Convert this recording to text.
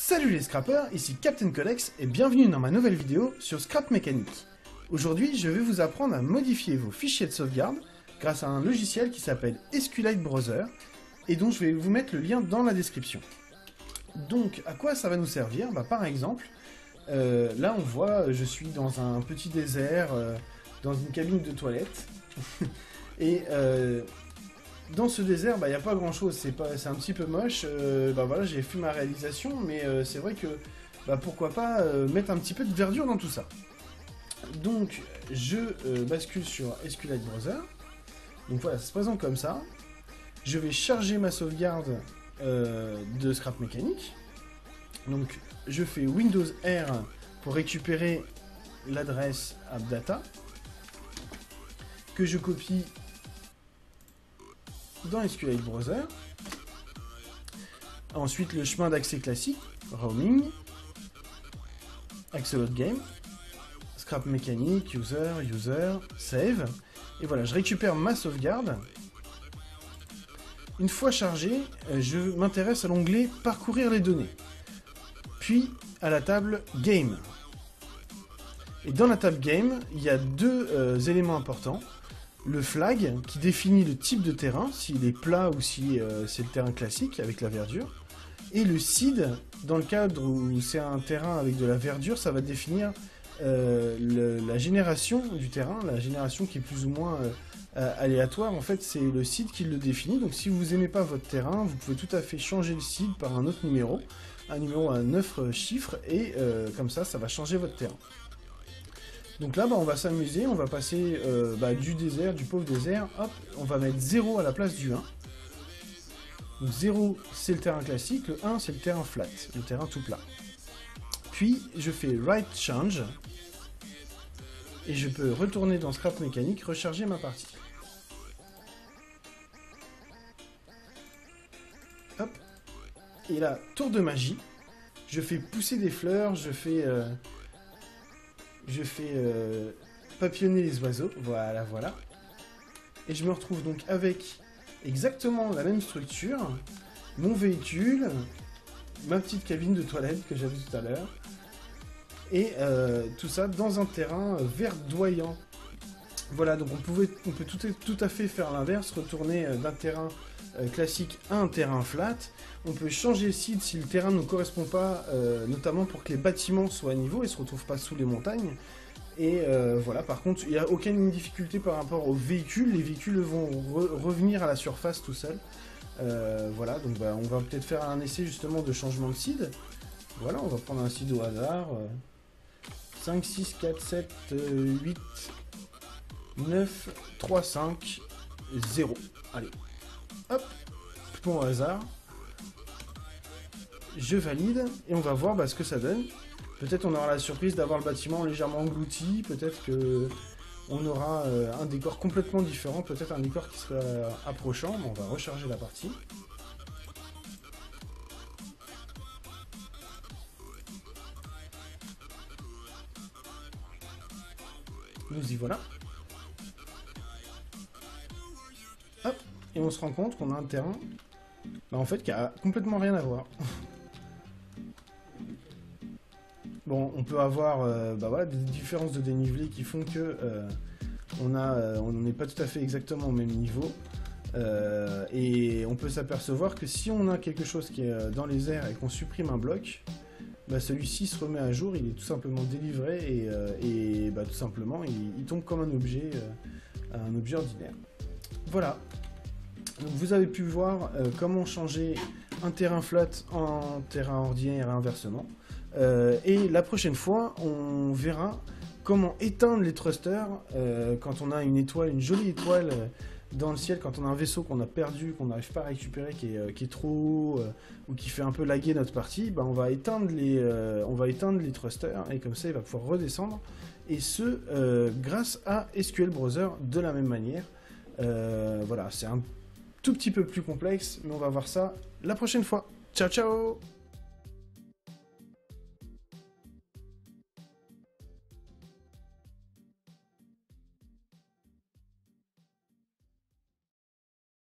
Salut les scrappers, ici Captain Codex et bienvenue dans ma nouvelle vidéo sur Scrap Mécanique. Aujourd'hui, je vais vous apprendre à modifier vos fichiers de sauvegarde grâce à un logiciel qui s'appelle SQLite Browser et dont je vais vous mettre le lien dans la description. Donc, à quoi ça va nous servir? Par exemple, là on voit, je suis dans un petit désert, dans une cabine de toilette, et dans ce désert, il n'y a pas grand chose, c'est un petit peu moche, voilà, j'ai fait ma réalisation, mais c'est vrai que, pourquoi pas mettre un petit peu de verdure dans tout ça. Donc, je bascule sur SQLite Browser, donc voilà, ça se présente comme ça. Je vais charger ma sauvegarde de Scrap Mécanique, donc je fais Windows R pour récupérer l'adresse AppData, que je copie dans SQLite Browser. Ensuite, le chemin d'accès classique, roaming, Axolot Game, Scrap Mécanique, user, save. Et voilà, je récupère ma sauvegarde. Une fois chargé, je m'intéresse à l'onglet Parcourir les données. Puis à la table Game. Et dans la table Game, il y a deux éléments importants. Le flag, qui définit le type de terrain, s'il est plat ou si c'est le terrain classique avec la verdure. Et le seed, dans le cadre où c'est un terrain avec de la verdure, ça va définir la génération du terrain, la génération qui est plus ou moins aléatoire. En fait, c'est le seed qui le définit. Donc si vous n'aimez pas votre terrain, vous pouvez tout à fait changer le seed par un autre numéro. Un numéro à 9 chiffres, et comme ça va changer votre terrain. Donc là, on va s'amuser, on va passer du désert, du pauvre désert, hop, on va mettre 0 à la place du 1. Donc 0, c'est le terrain classique, le 1, c'est le terrain flat, le terrain tout plat. Puis, je fais Write Change, et je peux retourner dans Scrap Mécanique, recharger ma partie. Hop, et là, tour de magie, je fais pousser des fleurs, je fais papillonner les oiseaux, voilà. Et je me retrouve donc avec exactement la même structure, mon véhicule, ma petite cabine de toilette que j'avais tout à l'heure, et tout ça dans un terrain verdoyant. Voilà, donc on peut tout à fait faire l'inverse, retourner d'un terrain classique à un terrain flat. On peut changer le seed si le terrain ne correspond pas, notamment pour que les bâtiments soient à niveau et ne se retrouvent pas sous les montagnes. Et voilà, par contre, il n'y a aucune difficulté par rapport aux véhicules. Les véhicules vont revenir à la surface tout seuls. Voilà, donc on va peut-être faire un essai justement de changement de seed. Voilà, on va prendre un seed au hasard. 5, 6, 4, 7, 8, 9, 3, 5, 0. Allez, hop, plutôt au hasard. Je valide, et on va voir ce que ça donne. Peut-être on aura la surprise d'avoir le bâtiment légèrement englouti, peut-être que on aura un décor complètement différent, peut-être un décor qui sera approchant. On va recharger la partie. Nous y voilà. Hop, et on se rend compte qu'on a un terrain en fait qui a complètement rien à voir. Bon, on peut avoir des différences de dénivelé qui font que on n'est pas tout à fait exactement au même niveau. Et on peut s'apercevoir que si on a quelque chose qui est dans les airs et qu'on supprime un bloc, celui-ci se remet à jour, il est tout simplement délivré et tout simplement il tombe comme un objet ordinaire. Voilà. Donc vous avez pu voir comment changer un terrain flat en terrain ordinaire et inversement. Et la prochaine fois, on verra comment éteindre les thrusters quand on a une étoile, une jolie étoile dans le ciel, quand on a un vaisseau qu'on a perdu, qu'on n'arrive pas à récupérer, qui est trop haut ou qui fait un peu laguer notre partie. On va éteindre les thrusters, et comme ça il va pouvoir redescendre, et ce grâce à SQL Browser de la même manière. Voilà, c'est un tout petit peu plus complexe, mais on va voir ça la prochaine fois. Ciao ciao!